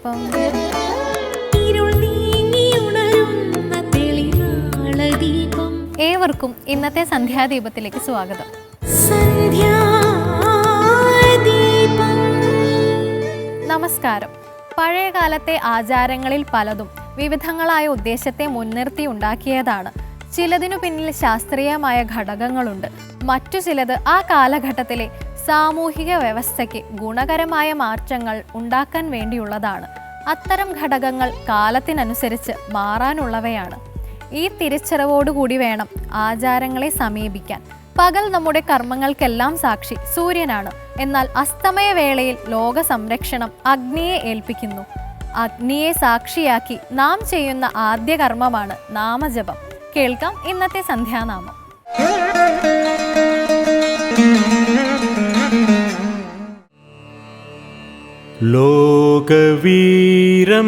സങ്കല്പം. ഏവർക്കും ഇന്നത്തെ സന്ധ്യാദീപത്തിലേക്ക് സ്വാഗതം. നമസ്കാരം. പഴയ കാലത്തെ ആചാരങ്ങളിൽ പലതും വിവിധങ്ങളായ ഉദ്ദേശത്തെ മുൻനിർത്തി ഉണ്ടാക്കിയതാണ്. ചിലതിനു പിന്നിൽ ശാസ്ത്രീയമായ ഘടകങ്ങളുണ്ട്. മറ്റു ചിലത് ആ കാലഘട്ടത്തിലെ സാമൂഹിക വ്യവസ്ഥയ്ക്ക് ഗുണകരമായ മാറ്റങ്ങൾ ഉണ്ടാക്കാൻ വേണ്ടിയുള്ളതാണ്. അത്തരം ഘടകങ്ങൾ കാലത്തിനനുസരിച്ച് മാറാനുള്ളവയാണ്. ഈ തിരിച്ചറിവോടുകൂടി വേണം ആചാരങ്ങളെ സമീപിക്കാൻ. പകൽ നമ്മുടെ കർമ്മങ്ങൾക്കെല്ലാം സാക്ഷി സൂര്യനാണ്. എന്നാൽ അസ്തമയ വേളയിൽ ലോക സംരക്ഷണം അഗ്നിയെ ഏൽപ്പിക്കുന്നു. അഗ്നിയെ സാക്ഷിയാക്കി നാം ചെയ്യുന്ന ആദ്യ കർമ്മമാണ് നാമജപം. കേൾക്കാം ഇന്നത്തെ സന്ധ്യാനാമം. ലോകവീരം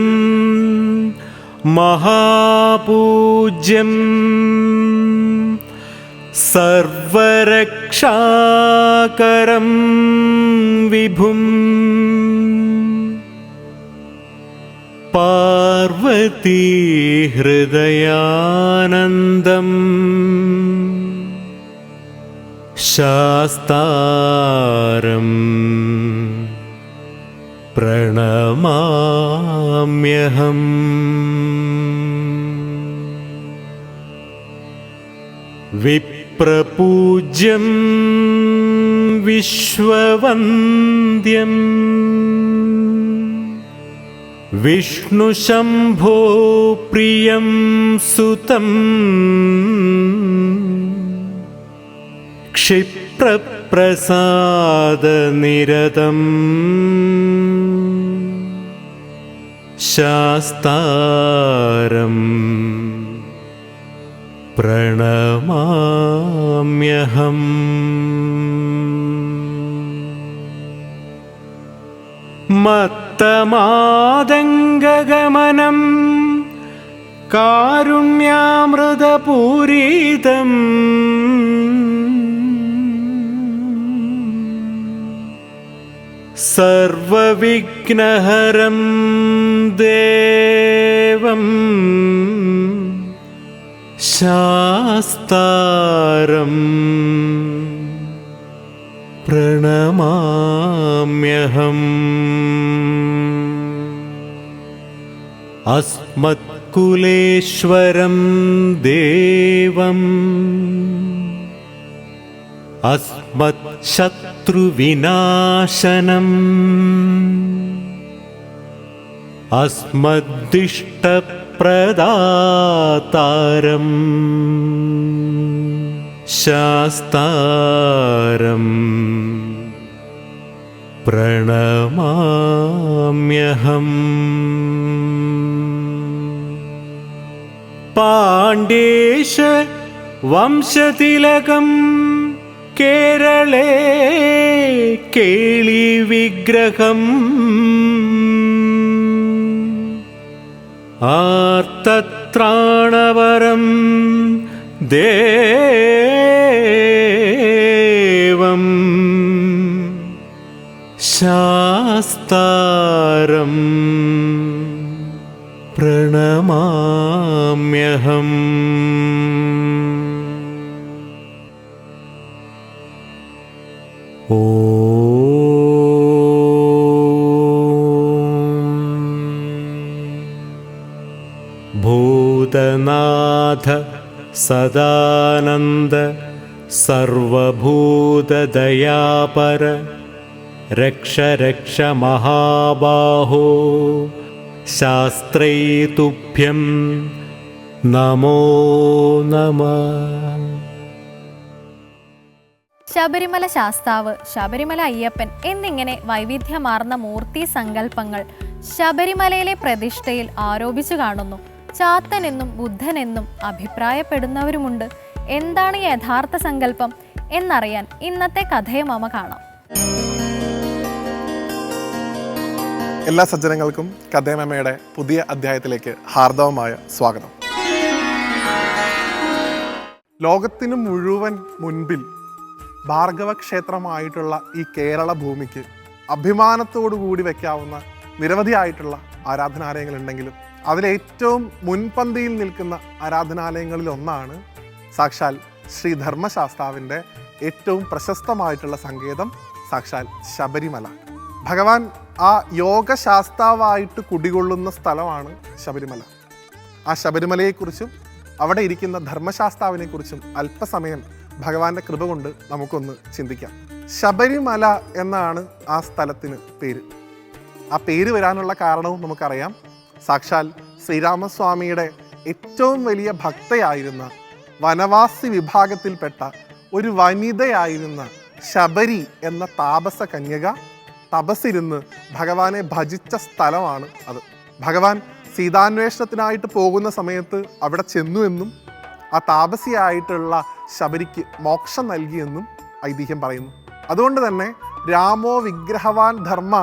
മഹാപൂജ്യം സർവരക്ഷാകരം വിഭും പാർവതീഹൃദയാനന്ദം ശാസ്താരം പ്രണമാമ്യഹം. വിപ്രപൂജ്യം വിശ്വവന്ദ്യം വിഷ്ണുശംഭോ പ്രിയം സുതം ക്ഷിപ്രപ്രസാദനിരതം ശാസ്താരം പ്രണമാമ്യഹം. മത്തമാതംഗഗമനം കാരുണ്യാമൃതപൂരിതം സർവവിഘ്നഹരം ദേവം ശാസ്താരം പ്രണമാമ്യഹം. അസ്മത്കുലേശ്വരം ദേവം അസ്മത് ശത്രുവിനാശനം അസ്മദ്ദിഷ്ടപ്രദാതാരം ശാസ്താരം പ്രണമാമ്യഹം. പാണ്ഡേശ വംശതിലകം കേരളേ കേളി വിഗ്രഹം ആർത്തത്രാണവരം ദേവം ശാസ്താരം പ്രണമാമ്യഹം. ഭൂതനാഥ സദാനന്ദ സർവഭൂതദയാപര രക്ഷ രക്ഷ മഹാബാഹോ ശാസ്ത്രൈ തുഭ്യം നമോ നമഃ. ശബരിമല ശാസ്താവ്, ശബരിമല അയ്യപ്പൻ എന്നിങ്ങനെ വൈവിധ്യമാർന്ന മൂർത്തി സങ്കല്പങ്ങൾ ശബരിമലയിലെ പ്രതിഷ്ഠയിൽ ആരോപിച്ചു കാണുന്നു. ചാത്തനെന്നും ബുദ്ധനെന്നും അഭിപ്രായപ്പെടുന്നവരുമുണ്ട്. എന്താണ് യഥാർത്ഥ സങ്കല്പം എന്നറിയാൻ ഇന്നത്തെ കഥയമമ കാണാം. എല്ലാ സജ്ജനങ്ങൾക്കും കഥയമമയുടെ പുതിയ അധ്യായത്തിലേക്ക് ഹാർദവമായ സ്വാഗതം. ലോകത്തിനു മുഴുവൻ മുൻപിൽ ഭാർഗവ ക്ഷേത്രമായിട്ടുള്ള ഈ കേരള ഭൂമിക്ക് അഭിമാനത്തോടു കൂടി വയ്ക്കാവുന്ന നിരവധിയായിട്ടുള്ള ആരാധനാലയങ്ങളുണ്ടെങ്കിലും അതിലേറ്റവും മുൻപന്തിയിൽ നിൽക്കുന്ന ആരാധനാലയങ്ങളിൽ ഒന്നാണ് സാക്ഷാൽ ശ്രീ ധർമ്മശാസ്താവിൻ്റെ ഏറ്റവും പ്രശസ്തമായിട്ടുള്ള സങ്കേതം സാക്ഷാൽ ശബരിമല. ഭഗവാൻ ആ യോഗശാസ്താവായിട്ട് കുടികൊള്ളുന്ന സ്ഥലമാണ് ശബരിമല. ആ ശബരിമലയെക്കുറിച്ചും അവിടെ ഇരിക്കുന്ന ധർമ്മശാസ്താവിനെക്കുറിച്ചും അല്പസമയം ഭഗവാന്റെ കൃപ കൊണ്ട് നമുക്കൊന്ന് ചിന്തിക്കാം. ശബരിമല എന്നാണ് ആ സ്ഥലത്തിന് പേര്. ആ പേര് വരാനുള്ള കാരണവും നമുക്കറിയാം. സാക്ഷാൽ ശ്രീരാമസ്വാമിയുടെ ഏറ്റവും വലിയ ഭക്തയായിരുന്ന വനവാസി വിഭാഗത്തിൽപ്പെട്ട ഒരു വനിതയായിരുന്ന ശബരി എന്ന താപസ കന്യക തപസ്സിരുന്ന് ഭഗവാനെ ഭജിച്ച സ്ഥലമാണ് അത്. ഭഗവാൻ സീതാന്വേഷണത്തിനായിട്ട് പോകുന്ന സമയത്ത് അവിടെ ചെന്നു എന്നും ആ താപസിയായിട്ടുള്ള ശബരിക്ക് മോക്ഷം നൽകിയെന്നും ഐതിഹ്യം പറയുന്നു. അതുകൊണ്ട് തന്നെ രാമോ വിഗ്രഹവാൻ ധർമ്മ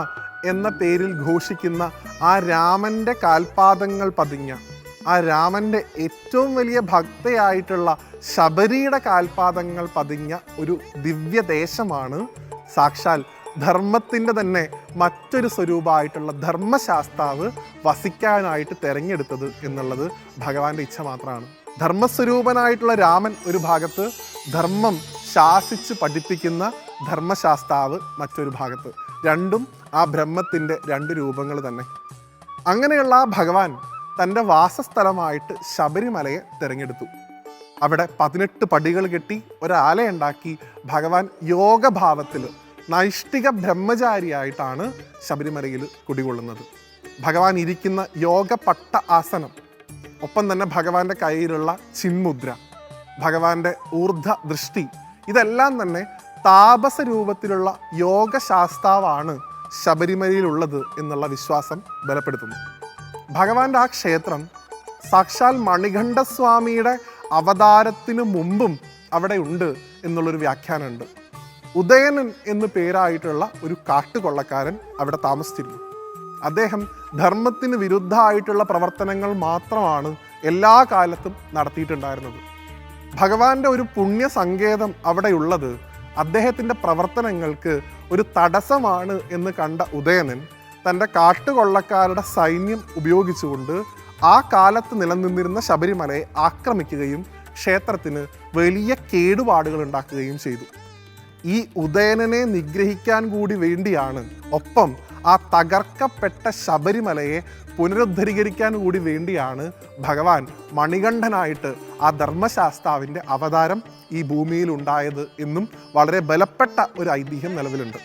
എന്ന പേരിൽ ഘോഷിക്കുന്ന ആ രാമൻ്റെ കാൽപാദങ്ങൾ പതിഞ്ഞ, ആ രാമൻ്റെ ഏറ്റവും വലിയ ഭക്തയായിട്ടുള്ള ശബരിയുടെ കാൽപാദങ്ങൾ പതിഞ്ഞ ഒരു ദിവ്യദേശമാണ് സാക്ഷാൽ ധർമ്മത്തിൻ്റെ തന്നെ മറ്റൊരു സ്വരൂപമായിട്ടുള്ള ധർമ്മശാസ്താവ് വസിക്കാനായിട്ട് തിരഞ്ഞെടുത്തത് എന്നുള്ളത് ഭഗവാന്റെ ഇച്ഛ മാത്രമാണ്. ധർമ്മസ്വരൂപനായിട്ടുള്ള രാമൻ ഒരു ഭാഗത്ത്, ധർമ്മം ശാസിച്ച് പഠിപ്പിക്കുന്ന ധർമ്മശാസ്താവ് മറ്റൊരു ഭാഗത്ത്, രണ്ടും ആ ബ്രഹ്മത്തിൻ്റെ രണ്ട് രൂപങ്ങൾ തന്നെ. അങ്ങനെയുള്ള ആ ഭഗവാൻ തൻ്റെ വാസസ്ഥലമായിട്ട് ശബരിമലയെ തിരഞ്ഞെടുത്തു. അവിടെ 18 പടികൾ കെട്ടി ഒരാലയുണ്ടാക്കി ഭഗവാൻ യോഗഭാവത്തിൽ നൈഷ്ഠിക ബ്രഹ്മചാരിയായിട്ടാണ് ശബരിമലയിൽ കുടികൊള്ളുന്നത്. ഭഗവാൻ ഇരിക്കുന്ന യോഗപട്ട ആസനം, ഒപ്പം തന്നെ ഭഗവാന്റെ കയ്യിലുള്ള ചിന്മുദ്ര, ഭഗവാന്റെ ഊർധ്വ ദൃഷ്ടി, ഇതെല്ലാം തന്നെ താപസ രൂപത്തിലുള്ള യോഗശാസ്താവാണ് ശബരിമലയിലുള്ളത് എന്നുള്ള വിശ്വാസം ബലപ്പെടുത്തുന്നു. ഭഗവാന്റെ ആ ക്ഷേത്രം സാക്ഷാൽ മണികണ്ഠസ്വാമിയുടെ അവതാരത്തിന് മുമ്പും അവിടെ ഉണ്ട് എന്നുള്ളൊരു വ്യാഖ്യാനമുണ്ട്. ഉദയനൻ എന്നു പേരായിട്ടുള്ള ഒരു കാട്ടുകൊള്ളക്കാരൻ അവിടെ താമസിച്ചിരുന്നു. അദ്ദേഹം ധർമ്മത്തിന് വിരുദ്ധമായിട്ടുള്ള പ്രവർത്തനങ്ങൾ മാത്രമാണ് എല്ലാ കാലത്തും നടത്തിയിട്ടുണ്ടായിരുന്നത്. ഭഗവാന്റെ ഒരു പുണ്യ സങ്കേതം അവിടെയുള്ളത് അദ്ദേഹത്തിൻ്റെ പ്രവർത്തനങ്ങൾക്ക് ഒരു തടസ്സമാണ് എന്ന് കണ്ട ഉദയനൻ തൻ്റെ കാട്ടുകൊള്ളക്കാരുടെ സൈന്യം ഉപയോഗിച്ചുകൊണ്ട് ആ കാലത്ത് നിലനിന്നിരുന്ന ശബരിമലയെ ആക്രമിക്കുകയും ക്ഷേത്രത്തിന് വലിയ കേടുപാടുകൾ ഉണ്ടാക്കുകയും ചെയ്തു. ഈ ഉദയനനെ നിഗ്രഹിക്കാൻ കൂടി വേണ്ടിയാണ്, ഒപ്പം ആ തകർക്കപ്പെട്ട ശബരിമലയെ പുനരുദ്ധരീകരിക്കാൻ കൂടി വേണ്ടിയാണ് ഭഗവാൻ മണികണ്ഠനായിട്ട് ആ ധർമ്മശാസ്താവിൻ്റെ അവതാരം ഈ ഭൂമിയിൽ ഉണ്ടായത് എന്നും വളരെ ബലപ്പെട്ട ഒരു ഐതിഹ്യം നിലവിലുണ്ട്.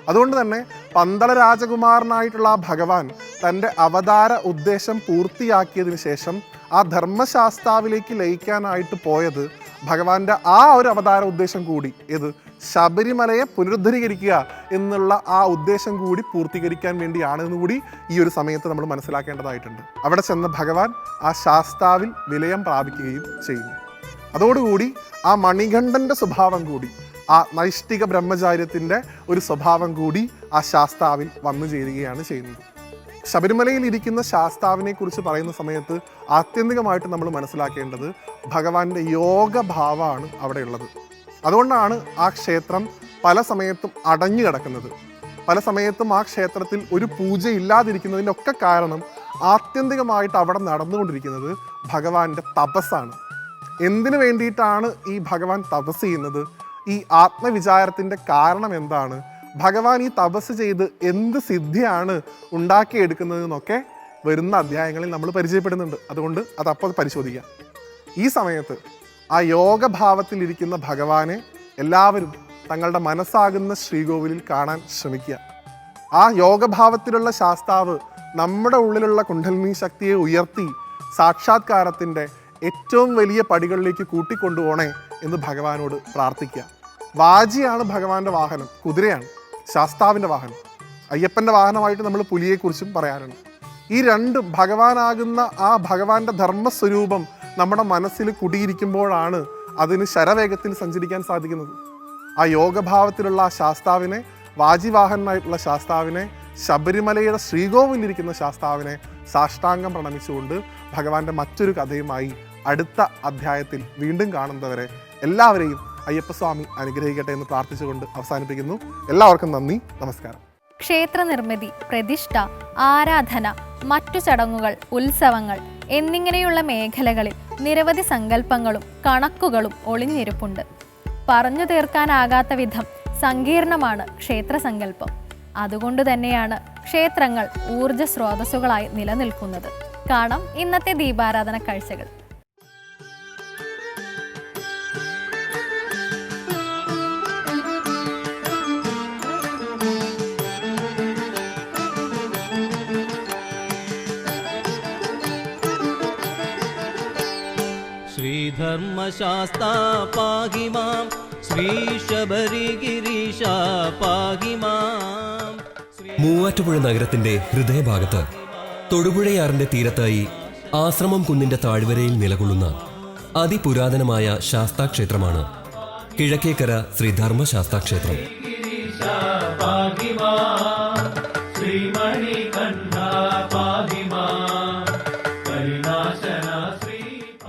അതുകൊണ്ട് തന്നെ പന്തള രാജകുമാരനായിട്ടുള്ള ആ ഭഗവാൻ തൻ്റെ അവതാര ഉദ്ദേശം പൂർത്തിയാക്കിയതിന് ശേഷം ആ ധർമ്മശാസ്താവിലേക്ക് ലയിക്കാനായിട്ട് പോയത് ഭഗവാന്റെ ആ ഒരു അവതാര ഉദ്ദേശം കൂടി, ഏത് ശബരിമലയെ പുനരുദ്ധരീകരിക്കുക എന്നുള്ള ആ ഉദ്ദേശം കൂടി പൂർത്തീകരിക്കാൻ വേണ്ടിയാണെന്ന് കൂടി ഈ ഒരു സമയത്ത് നമ്മൾ മനസ്സിലാക്കേണ്ടതായിട്ടുണ്ട്. അവിടെ ചെന്ന ഭഗവാൻ ആ ശാസ്താവിൽ വിലയം പ്രാപിക്കുകയും ചെയ്യുന്നു. അതോടുകൂടി ആ മണികണ്ഠൻ്റെ സ്വഭാവം കൂടി, ആ നൈഷ്ഠിക ബ്രഹ്മചാര്യത്തിൻ്റെ ഒരു സ്വഭാവം കൂടി ആ ശാസ്താവിൽ വന്നു ചേരുകയാണ് ചെയ്യുന്നത്. ശബരിമലയിൽ ഇരിക്കുന്ന ശാസ്താവിനെ കുറിച്ച് പറയുന്ന സമയത്ത് ആത്യന്തികമായിട്ട് നമ്മൾ മനസ്സിലാക്കേണ്ടത് ഭഗവാന്റെ യോഗഭാവമാണ് അവിടെയുള്ളത്. അതുകൊണ്ടാണ് ആ ക്ഷേത്രം പല സമയത്തും അടഞ്ഞു കിടക്കുന്നത്. പല സമയത്തും ആ ക്ഷേത്രത്തിൽ ഒരു പൂജ ഇല്ലാതിരിക്കുന്നതിൻ്റെ ഒക്കെ കാരണം ആത്യന്തികമായിട്ട് അവിടെ നടന്നുകൊണ്ടിരിക്കുന്നത് ഭഗവാന്റെ തപസ്സാണ്. എന്തിനു വേണ്ടിയിട്ടാണ് ഈ ഭഗവാൻ തപസ് ചെയ്യുന്നത്? ഈ ആത്മവിചാരത്തിൻ്റെ കാരണം എന്താണ്? ഭഗവാൻ ഈ തപസ് ചെയ്ത് എന്ത് സിദ്ധിയാണ് ഉണ്ടാക്കിയെടുക്കുന്നതെന്നൊക്കെ വരുന്ന അധ്യായങ്ങളിൽ നമ്മൾ പരിചയപ്പെടുന്നുണ്ട്. അതുകൊണ്ട് അതപ്പോൾ പരിശോധിക്കാം. ഈ സമയത്ത് ആ യോഗഭാവത്തിലിരിക്കുന്ന ഭഗവാനെ എല്ലാവരും തങ്ങളുടെ മനസ്സാകുന്ന ശ്രീകോവിലിൽ കാണാൻ ശ്രമിക്കുക. ആ യോഗഭാവത്തിലുള്ള ശാസ്താവ് നമ്മുടെ ഉള്ളിലുള്ള കുണ്ഡലിനി ശക്തിയെ ഉയർത്തി സാക്ഷാത്കാരത്തിൻ്റെ ഏറ്റവും വലിയ പടികളിലേക്ക് കൂട്ടിക്കൊണ്ടുപോണേ എന്ന് ഭഗവാനോട് പ്രാർത്ഥിക്കുക. വാജിയാണ് ഭഗവാന്റെ വാഹനം, കുതിരയാണ് ശാസ്താവിൻ്റെ വാഹനം. അയ്യപ്പൻ്റെ വാഹനമായിട്ട് നമ്മൾ പുലിയെക്കുറിച്ചും പറയാറുണ്ട്. ഈ രണ്ടും ഭഗവാനാകുന്ന ആ ഭഗവാന്റെ ധർമ്മസ്വരൂപം നമ്മുടെ മനസ്സിൽ കുടിയിരിക്കുമ്പോഴാണ് അതിന് ശരവേഗത്തിൽ സഞ്ചരിക്കാൻ സാധിക്കുന്നത്. ആ യോഗഭാവത്തിലുള്ള ആ ശാസ്താവിനെ, വാജിവാഹനായിട്ടുള്ള ശാസ്താവിനെ, ശബരിമലയുടെ ശ്രീകോവിലിരിക്കുന്ന ശാസ്താവിനെ സാഷ്ടാംഗം പ്രണമിച്ചുകൊണ്ട് ഭഗവാന്റെ മറ്റൊരു കഥയുമായി അടുത്ത അധ്യായത്തിൽ വീണ്ടും കാണുന്നവരെ എല്ലാവരെയും അയ്യപ്പസ്വാമി അനുഗ്രഹിക്കട്ടെ എന്ന് പ്രാർത്ഥിച്ചുകൊണ്ട് അവസാനിപ്പിക്കുന്നു. എല്ലാവർക്കും നന്ദി, നമസ്കാരം. ക്ഷേത്ര നിർമ്മിതി, പ്രതിഷ്ഠ, ആരാധന, മറ്റു ചടങ്ങുകൾ, ഉത്സവങ്ങൾ എന്നിങ്ങനെയുള്ള മേഖലകളിൽ നിരവധി സങ്കല്പങ്ങളും കണക്കുകളും ഒളിഞ്ഞിരിപ്പുണ്ട്. പറഞ്ഞു തീർക്കാനാകാത്ത വിധം സങ്കീർണമാണ് ക്ഷേത്രസങ്കല്പം. അതുകൊണ്ട് തന്നെയാണ് ക്ഷേത്രങ്ങൾ ഊർജ സ്രോതസ്സുകളായി നിലനിൽക്കുന്നത്. കാണാം ഇന്നത്തെ ദീപാരാധന കാഴ്ചകൾ. ശ്രീധർമ്മശാസ്താ പാഹി മാം, ശ്രീ ശബരിഗിരീശ പാഹി മാം. മൂവാറ്റുപുഴ നഗരത്തിന്റെ ഹൃദയഭാഗത്ത് തൊടുപുഴയാറിന്റെ തീരത്തായി ആശ്രമം കുന്നിന്റെ താഴ്വരയിൽ നിലകൊള്ളുന്ന അതിപുരാതനമായ ശാസ്താക്ഷേത്രമാണ് കിഴക്കേക്കര ശ്രീ ധർമ്മശാസ്താക്ഷേത്രം.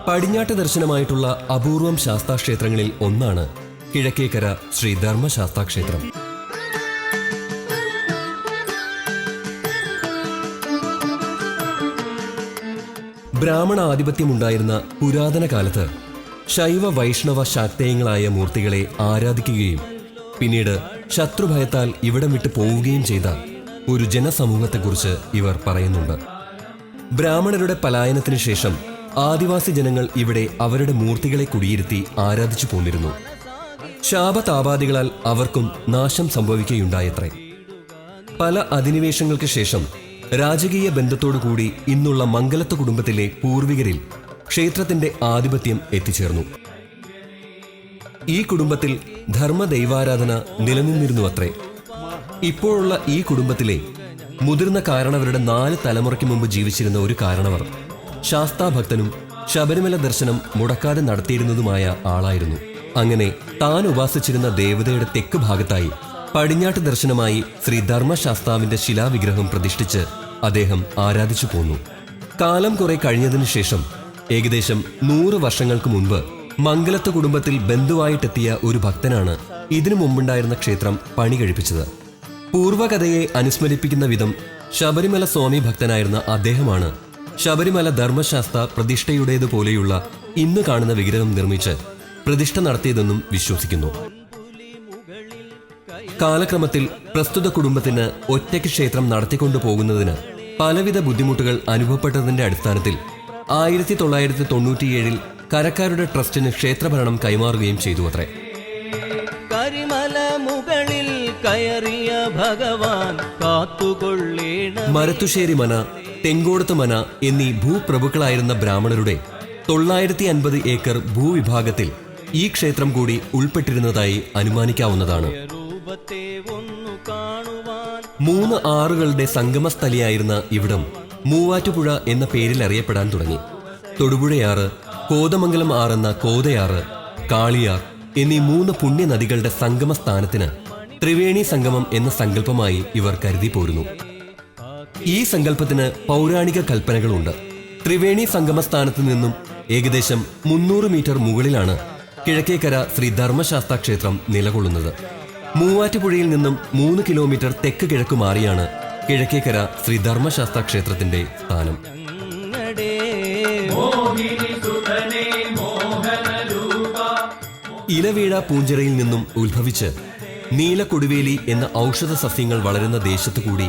പടിഞ്ഞാട്ട് ദർശനമായിട്ടുള്ള അപൂർവം ശാസ്താക്ഷേത്രങ്ങളിൽ ഒന്നാണ് കിഴക്കേക്കര ശ്രീ ധർമ്മശാസ്താക്ഷേത്രം. ബ്രാഹ്മണ ആധിപത്യമുണ്ടായിരുന്ന പുരാതന കാലത്ത് ശൈവ വൈഷ്ണവ ശാക്തേയങ്ങളായ മൂർത്തികളെ ആരാധിക്കുകയും പിന്നീട് ശത്രുഭയത്താൽ ഇവിടം വിട്ടു പോവുകയും ചെയ്ത ഒരു ജനസമൂഹത്തെക്കുറിച്ച് ഇവർ പറയുന്നുണ്ട്. ബ്രാഹ്മണരുടെ പലായനത്തിന് ശേഷം ആദിവാസി ജനങ്ങൾ ഇവിടെ അവരുടെ മൂർത്തികളെ കുടിയിരുത്തി ആരാധിച്ചു പോന്നിരുന്നു. ശാപതാപാദികളാൽ അവർക്കും നാശം സംഭവിക്കുകയുണ്ടായത്രേ. പല അധിനിവേശങ്ങൾക്ക് ശേഷം രാജകീയ ബന്ധത്തോടുകൂടി ഇന്നുള്ള മംഗലത്ത് കുടുംബത്തിലെ പൂർവികരിൽ ക്ഷേത്രത്തിന്റെ ആധിപത്യം എത്തിച്ചേർന്നു. ഈ കുടുംബത്തിൽ ധർമ്മദൈവാരാധന നിലനിന്നിരുന്നു അത്രേ. ഇപ്പോഴുള്ള ഈ കുടുംബത്തിലെ മുതിർന്ന കാരണവരുടെ 4 തലമുറയ്ക്ക് മുമ്പ് ജീവിച്ചിരുന്ന ഒരു കാരണവർ ശാസ്താഭക്തനും ശബരിമല ദർശനം മുടക്കാതെ നടത്തിയിരുന്നതുമായ ആളായിരുന്നു. അങ്ങനെ താൻ ഉപാസിച്ചിരുന്ന ദേവതയുടെ തെക്ക് ഭാഗത്തായി പടിഞ്ഞാട്ട് ദർശനമായി ശ്രീ ധർമ്മശാസ്താവിന്റെ ശിലാവിഗ്രഹം പ്രതിഷ്ഠിച്ച് അദ്ദേഹം ആരാധിച്ചു പോന്നു. കാലം കുറെ കഴിഞ്ഞതിനു ശേഷം ഏകദേശം 100 വർഷങ്ങൾക്ക് മുൻപ് മംഗലത്ത് കുടുംബത്തിൽ ബന്ധുവായിട്ടെത്തിയ ഒരു ഭക്തനാണ് ഇതിനു മുമ്പുണ്ടായിരുന്ന ക്ഷേത്രം പണി കഴിപ്പിച്ചത്. പൂർവ്വകഥയെ അനുസ്മരിപ്പിക്കുന്ന വിധം ശബരിമല സ്വാമി ഭക്തനായിരുന്ന അദ്ദേഹമാണ് ശബരിമല ധർമ്മശാസ്ത പ്രതിഷ്ഠയുടേതുപോലെയുള്ള ഇന്ന് കാണുന്ന വിഗ്രഹം നിർമ്മിച്ച് പ്രതിഷ്ഠ നടത്തിയതെന്നും വിശ്വസിക്കുന്നു. കാലക്രമത്തിൽ പ്രസ്തുത കുടുംബത്തിന് ഒറ്റയ്ക്ക് ക്ഷേത്രം നടത്തിക്കൊണ്ടു പോകുന്നതിന് പലവിധ ബുദ്ധിമുട്ടുകൾ അനുഭവപ്പെട്ടതിന്റെ അടിസ്ഥാനത്തിൽ 1997 കരക്കാരുടെ ട്രസ്റ്റിന് ക്ഷേത്രഭരണം കൈമാറുകയും ചെയ്തു അത്രേ. കരിമല മുകളിൽ കയറിയ ഭഗവാൻ കാത്തുകൊള്ളേണ. മരത്തുശ്ശേരി മന, തെങ്കോടത്ത് മന എന്നീ ഭൂപ്രഭുക്കളായിരുന്ന ബ്രാഹ്മണരുടെ 950 ഏക്കർ ഭൂവിഭാഗത്തിൽ ഈ ക്ഷേത്രം കൂടി ഉൾപ്പെട്ടിരുന്നതായി അനുമാനിക്കാവുന്നതാണ്. 3 ആറുകളുടെ സംഗമസ്ഥലിയായിരുന്ന ഇവിടം മൂവാറ്റുപുഴ എന്ന പേരിൽ അറിയപ്പെടാൻ തുടങ്ങി. തൊടുപുഴയാറ്, കോതമംഗലം ആറെന്ന കോതയാറ്, കാളിയാർ എന്നീ 3 പുണ്യനദികളുടെ സംഗമ സ്ഥാനത്തിന് ത്രിവേണി സംഗമം എന്ന സങ്കല്പമായി ഇവർ കരുതി പോരുന്നു. ഈ സങ്കല്പത്തിന് പൗരാണിക കൽപ്പനകളുണ്ട്. ത്രിവേണി സംഗമസ്ഥാനത്ത് നിന്നും ഏകദേശം 300 മീറ്റർ മുകളിലാണ് കിഴക്കേക്കര ശ്രീ ധർമ്മശാസ്താ ക്ഷേത്രം നിലകൊള്ളുന്നത്. മൂവാറ്റുപുഴയിൽ നിന്നും 3 കിലോമീറ്റർ തെക്ക് കിഴക്ക് മാറിയാണ് കിഴക്കേക്കര ശ്രീ ധർമ്മശാസ്താ ക്ഷേത്രത്തിന്റെ സ്ഥാനം. ഇലവീഴ പൂഞ്ചിറയിൽ നിന്നും ഉത്ഭവിച്ച് നീലക്കൊടുവേലി എന്ന ഔഷധ സസ്യങ്ങൾ വളരുന്ന ദേശത്തുകൂടി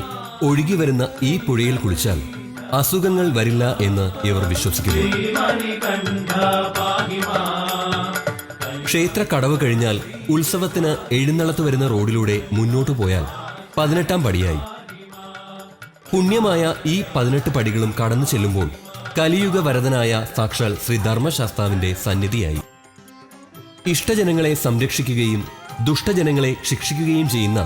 ഒഴുകിവരുന്ന ഈ പുഴയിൽ കുളിച്ചാൽ അസുഖങ്ങൾ വരില്ല എന്ന് ഇവർ വിശ്വസിക്കുന്നു. ക്ഷേത്ര കടവ് കഴിഞ്ഞാൽ ഉത്സവത്തിന് എഴുന്നള്ളത്ത് വരുന്ന റോഡിലൂടെ മുന്നോട്ടു പോയാൽ 18-ാം പടിയായി. പുണ്യമായ ഈ 18 പടികളും കടന്നു ചെല്ലുമ്പോൾ കലിയുഗ വരദനായ സാക്ഷാൽ ശ്രീ ധർമ്മശാസ്താവിന്റെ സന്നിധിയായി. ഇഷ്ടജനങ്ങളെ സംരക്ഷിക്കുകയും ദുഷ്ടജനങ്ങളെ ശിക്ഷിക്കുകയും ചെയ്യുന്ന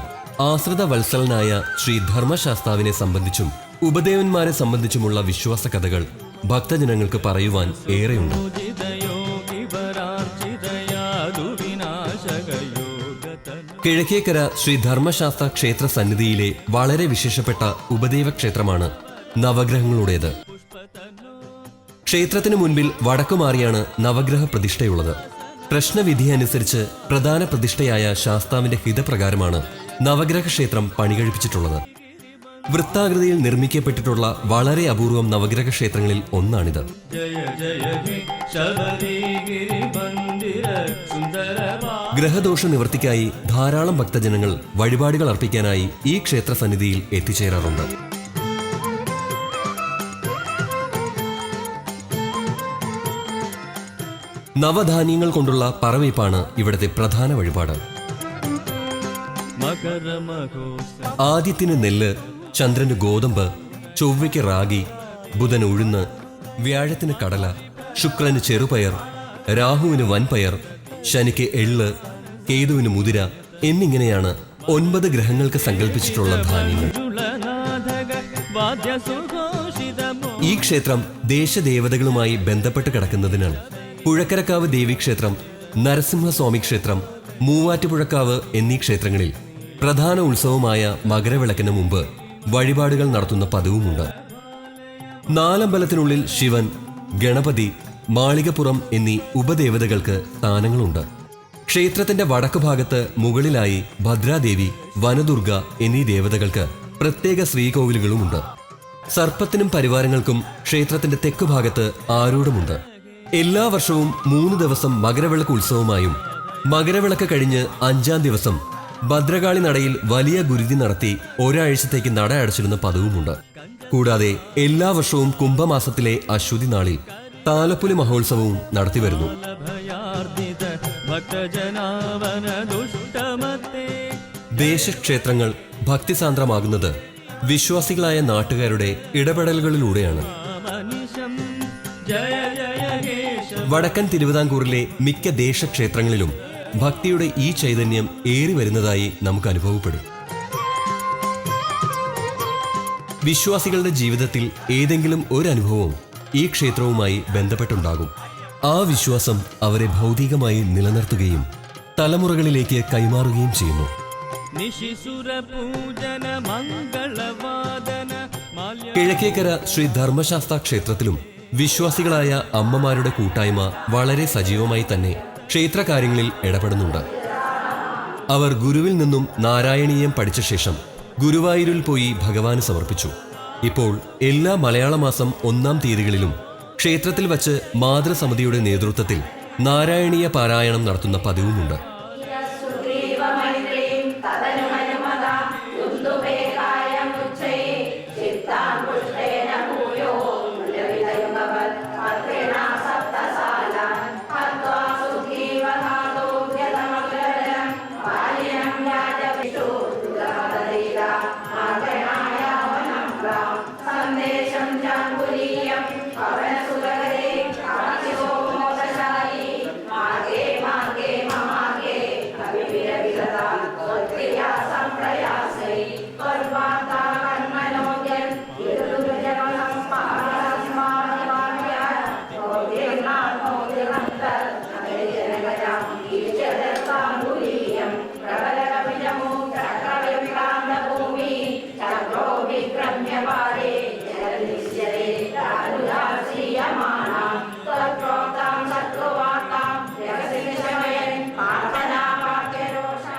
ആശ്രിത വത്സലനായ ശ്രീ ധർമ്മശാസ്താവിനെ സംബന്ധിച്ചും ഉപദേവന്മാരെ സംബന്ധിച്ചുമുള്ള വിശ്വാസ കഥകൾ ഭക്തജനങ്ങൾക്ക് പറയുവാൻ ഏറെയുണ്ട്. കിഴക്കേക്കര ശ്രീ ധർമ്മശാസ്ത്ര ക്ഷേത്ര സന്നിധിയിലെ വളരെ വിശേഷപ്പെട്ട ഉപദേവ ക്ഷേത്രമാണ് നവഗ്രഹങ്ങളുടേത്. ക്ഷേത്രത്തിനു മുൻപിൽ വടക്കുമാറിയാണ് നവഗ്രഹ പ്രതിഷ്ഠയുള്ളത്. പ്രശ്നവിധി അനുസരിച്ച് പ്രധാന പ്രതിഷ്ഠയായ ശാസ്താവിന്റെ ഹിതപ്രകാരമാണ് നവഗ്രഹ ക്ഷേത്രം പണികഴിപ്പിച്ചിട്ടുള്ളത്. വൃത്താകൃതിയിൽ നിർമ്മിക്കപ്പെട്ടിട്ടുള്ള വളരെ അപൂർവം നവഗ്രഹ ക്ഷേത്രങ്ങളിൽ ഒന്നാണിത്. ജയ ജയ ഹേ ശബരിഗിരി മന്ദിര സുന്ദര ഗ്രഹദോഷ നിവൃത്തിക്കായി ധാരാളം ഭക്തജനങ്ങൾ വഴിപാടുകൾ അർപ്പിക്കാനായി ഈ ക്ഷേത്ര സന്നിധിയിൽ എത്തിച്ചേരാറുണ്ട്. നവധാന്യങ്ങൾ കൊണ്ടുള്ള പറവയ്പ്പാണ് ഇവിടത്തെ പ്രധാന വഴിപാട്. ആദിത്യന് നെല്ല്, ചന്ദ്രന് ഗോതമ്പ്, ചൊവ്വയ്ക്ക് റാഗി, ബുധന് ഉഴുന്ന്, വ്യാഴത്തിന് കടല, ശുക്രന് ചെറുപയർ, രാഹുവിന് വൻപയർ, ശനിക്ക് എള്ള്, കേതുവിന് മുതിര എന്നിങ്ങനെയാണ് 9 ഗ്രഹങ്ങൾക്ക് സങ്കല്പിച്ചിട്ടുള്ള ധാന്യങ്ങൾ. ഈ ക്ഷേത്രം ദേശദേവതകളുമായി ബന്ധപ്പെട്ട് കിടക്കുന്നതിനാൽ പുഴക്കരക്കാവ് ദേവീക്ഷേത്രം, നരസിംഹസ്വാമി ക്ഷേത്രം, മൂവാറ്റുപുഴക്കാവ് എന്നീ ക്ഷേത്രങ്ങളിൽ പ്രധാന ഉത്സവമായ മകരവിളക്കിന് മുമ്പ് വഴിപാടുകൾ നടത്തുന്ന പതിവുമുണ്ട്. നാലമ്പലത്തിനുള്ളിൽ ശിവൻ, ഗണപതി, മാളികപ്പുറം എന്നീ ഉപദേവതകൾക്ക് സ്ഥാനങ്ങളുണ്ട്. ക്ഷേത്രത്തിന്റെ വടക്ക് ഭാഗത്ത് മുകളിലായി ഭദ്രാദേവി, വനദുർഗ എന്നീ ദേവതകൾക്ക് പ്രത്യേക ശ്രീകോവിലുകളുമുണ്ട്. സർപ്പത്തിനും പരിവാരങ്ങൾക്കും ക്ഷേത്രത്തിന്റെ തെക്കു ഭാഗത്ത് ആരൂഢമുണ്ട്. എല്ലാ വർഷവും 3 ദിവസം മകരവിളക്ക് ഉത്സവമായും മകരവിളക്ക് കഴിഞ്ഞ് 5-ാം ദിവസം ഭദ്രകാളി നടയിൽ വലിയ ഗുരുതി നടത്തി ഒരാഴ്ചത്തേക്ക് നട അടച്ചിരുന്ന പതിവുമുണ്ട്. കൂടാതെ എല്ലാ വർഷവും കുംഭമാസത്തിലെ അശ്വതി നാളിൽ താലപ്പൊലി മഹോത്സവവും നടത്തിവരുന്നു. ദേശക്ഷേത്രങ്ങൾ ഭക്തിസാന്ദ്രമാകുന്നത് വിശ്വാസികളായ നാട്ടുകാരുടെ ഇടപെടലുകളിലൂടെയാണ്. വടക്കൻ തിരുവിതാംകൂറിലെ മിക്ക ദേശക്ഷേത്രങ്ങളിലും ഭക്തിയുടെ ഈ ചൈതന്യം ഏറി വരുന്നതായി നമുക്ക് അനുഭവപ്പെടും. വിശ്വാസികളുടെ ജീവിതത്തിൽ ഏതെങ്കിലും ഒരു അനുഭവം ഈ ക്ഷേത്രവുമായി ബന്ധപ്പെട്ടുണ്ടാകും. ആ വിശ്വാസം അവരെ ഭൗതികമായി നിലനിർത്തുകയും തലമുറകളിലേക്ക് കൈമാറുകയും ചെയ്യുന്നു. കിഴക്കേക്കര ശ്രീ ധർമ്മശാസ്ത്ര ക്ഷേത്രത്തിലും വിശ്വാസികളായ അമ്മമാരുടെ കൂട്ടായ്മ വളരെ സജീവമായി തന്നെ ക്ഷേത്രകാര്യങ്ങളിൽ ഇടപെടുന്നുണ്ട്. അവർ ഗുരുവിൽ നിന്നും നാരായണീയം പഠിച്ച ശേഷം ഗുരുവായൂരിൽ പോയി ഭഗവാന് സമർപ്പിച്ചു. ഇപ്പോൾ എല്ലാ മലയാള മാസം 1-ാം തീയതികളിലും ക്ഷേത്രത്തിൽ വച്ച് മാതൃസമിതിയുടെ നേതൃത്വത്തിൽ നാരായണീയ പാരായണം നടത്തുന്ന പതിവുമുണ്ട്.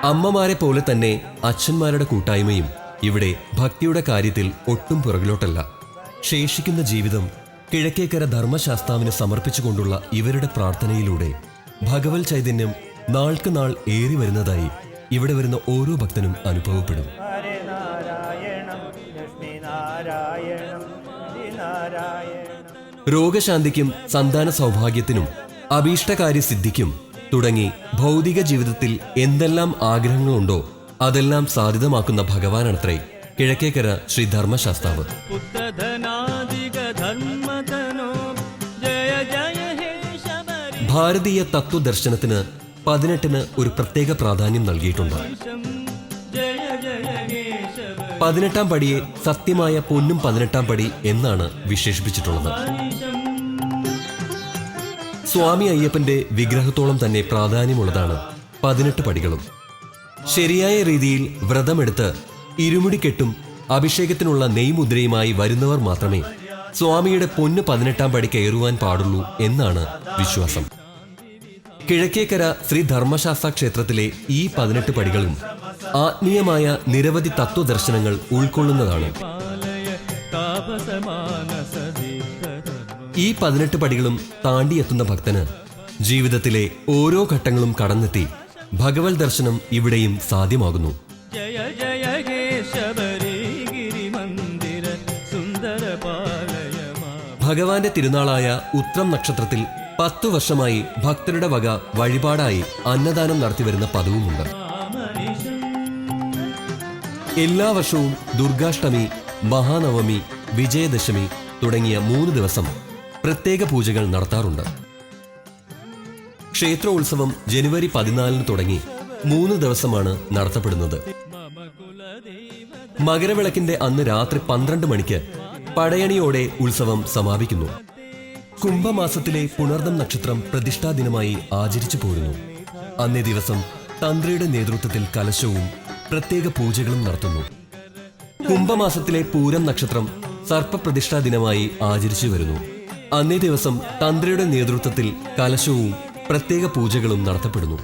അമ്മമാരെ പോലെ തന്നെ അച്ഛന്മാരുടെ കൂട്ടായ്മയും ഇവിടെ ഭക്തിയുടെ കാര്യത്തിൽ ഒട്ടും പുറകിലോട്ടല്ല. ശേഷിക്കുന്ന ജീവിതം കിഴക്കേക്കര ധർമ്മശാസ്താവിന് സമർപ്പിച്ചുകൊണ്ടുള്ള ഇവരുടെ പ്രാർത്ഥനയിലൂടെ ഭഗവത് ചൈതന്യം നാൾക്ക് നാൾ ഏറി വരുന്നതായി ഇവിടെ വരുന്ന ഓരോ ഭക്തനും അനുഭവപ്പെടും. രോഗശാന്തിക്കും സന്താന സൗഭാഗ്യത്തിനും അഭീഷ്ടകാര്യ സിദ്ധിക്കും തുടങ്ങി ഭൗതിക ജീവിതത്തിൽ എന്തെല്ലാം ആഗ്രഹങ്ങളുണ്ടോ അതെല്ലാം സാധ്യതമാക്കുന്ന ഭഗവാനാണത്രേ കിഴക്കേക്കര ശ്രീ ധർമ്മശാസ്താവ്. ഭാരതീയ തത്വദർശനത്തിന് 18-ന് ഒരു പ്രത്യേക പ്രാധാന്യം നൽകിയിട്ടുണ്ട്. 18-ാം പടിയെ സത്യമായ പൊന്നും 18-ാം പടി എന്നാണ് വിശേഷിപ്പിച്ചിട്ടുള്ളത്. സ്വാമി അയ്യപ്പന്റെ വിഗ്രഹത്തോളം തന്നെ പ്രാധാന്യമുള്ളതാണ് 18 പടികളും. ശരിയായ രീതിയിൽ വ്രതമെടുത്ത് ഇരുമുടിക്കെട്ടും അഭിഷേകത്തിനുള്ള നെയ്മുദ്രയുമായി വരുന്നവർ മാത്രമേ സ്വാമിയുടെ പൊന്ന് 18-ാം പടി കയറുവാൻ പാടുള്ളൂ എന്നാണ് വിശ്വാസം. കിഴക്കേക്കര ശ്രീ ധർമ്മശാസ്ത്ര ക്ഷേത്രത്തിലെ ഈ 18 പടികളും ആത്മീയമായ നിരവധി തത്വദർശനങ്ങൾ ഉൾക്കൊള്ളുന്നതാണ്. ഈ 18 പടികളും താണ്ടിയെത്തുന്ന ഭക്തന് ജീവിതത്തിലെ ഓരോ ഘട്ടങ്ങളും കടന്നെത്തി ഭഗവത് ദർശനം ഇവിടെയും സാധ്യമാകുന്നു. ജയ ജയ ഹേ ശബരിഗിരി മന്ദിര സുന്ദര പാലയമാ. ഭഗവാന്റെ തിരുനാളായ ഉത്രം നക്ഷത്രത്തിൽ 10 വർഷമായി ഭക്തരുടെ വക വഴിപാടായി അന്നദാനം നടത്തിവരുന്ന പതിവുമുണ്ട്. എല്ലാ വർഷവും ദുർഗാഷ്ടമി, മഹാനവമി, വിജയദശമി തുടങ്ങിയ 3 ദിവസം പ്രത്യേക പൂജകൾ നടത്താറുണ്ട്. ക്ഷേത്രോത്സവം ജനുവരി 14 തുടങ്ങി 3 ദിവസമാണ് നടത്തപ്പെടുന്നത്. മകരവിളക്കിന്റെ അന്ന് രാത്രി 12 മണിക്ക് പടയണിയോടെ ഉത്സവം സമാപിക്കുന്നു. കുംഭമാസത്തിലെ പുണർദം നക്ഷത്രം പ്രതിഷ്ഠാ ദിനമായി ആചരിച്ചു പോരുന്നു. അന്നേ ദിവസം തന്ത്രിയുടെ നേതൃത്വത്തിൽ കലശവും പ്രത്യേക പൂജകളും നടത്തുന്നു. കുംഭമാസത്തിലെ പൂരം നക്ഷത്രം സർപ്പപ്രതിഷ്ഠാ ദിനമായി ആചരിച്ചു വരുന്നു. അന്നേ ദിവസം തന്ത്രിയുടെ നേതൃത്വത്തിൽ കലശവും പ്രത്യേക പൂജകളും നടത്തപ്പെടുന്നു.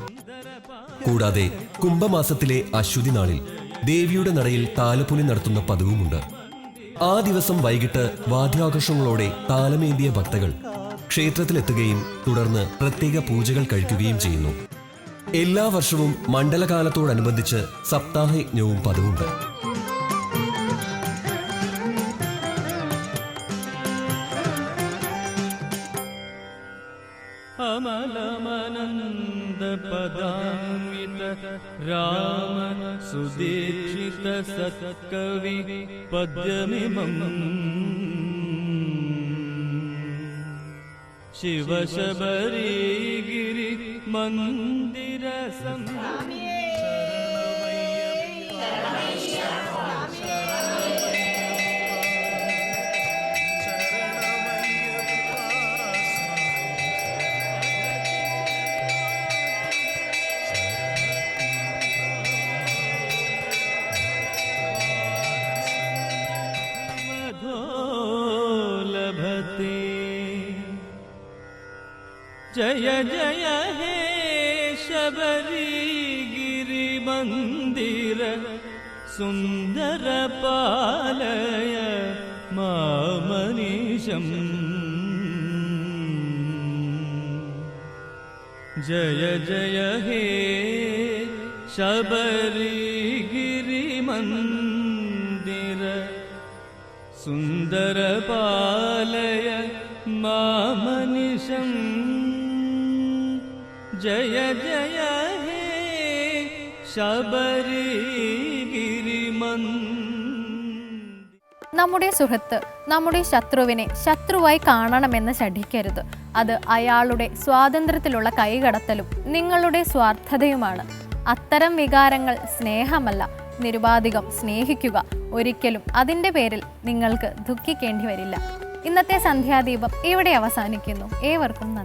കൂടാതെ കുംഭമാസത്തിലെ അശ്വതി നാളിൽ ദേവിയുടെ നടയിൽ താലപ്പൊലി നടത്തുന്ന പതിവുമുണ്ട്. ആ ദിവസം വൈകിട്ട് വാദ്യാഘോഷങ്ങളോടെ താലമേന്തിയ ഭക്തകൾ ക്ഷേത്രത്തിലെത്തുകയും തുടർന്ന് പ്രത്യേക പൂജകൾ കഴിക്കുകയും ചെയ്യുന്നു. എല്ലാ വർഷവും മണ്ഡലകാലത്തോടനുബന്ധിച്ച് സപ്താഹയജ്ഞവും പതിവുണ്ട്. അമലമനന്ദ പദാമിത രാമ സുദീക്ഷിത സത്കവി പദ്യമിമം ശിവശബരിഗിരി മന്ദിര ജയ ജയ ഹേ ശബരിഗിരി മന്ദിര സുന്ദര പാലയ മാമനീശം. ജയ ജയ ഹേ ശബരിഗിരി മന്ദിര സുന്ദര പാലയ മാമനീശം. ജയ ജയ ഹേ ശബരിഗിരി നമ്മുടെ സുഹൃത്ത് നമ്മുടെ ശത്രുവിനെ ശത്രുവായി കാണണമെന്ന് ശഠിക്കരുത്. അത് അയാളുടെ സ്വാതന്ത്ര്യത്തിലുള്ള കൈകടത്തലും നിങ്ങളുടെ സ്വാർത്ഥതയുമാണ്. അത്തരം വികാരങ്ങൾ സ്നേഹമല്ല. നിരുപാധികം സ്നേഹിക്കുക. ഒരിക്കലും അതിൻ്റെ പേരിൽ നിങ്ങൾക്ക് ദുഃഖിക്കേണ്ടി വരില്ല. ഇന്നത്തെ സന്ധ്യാദീപം ഇവിടെ അവസാനിക്കുന്നു. ഏവർക്കും നന്ദി.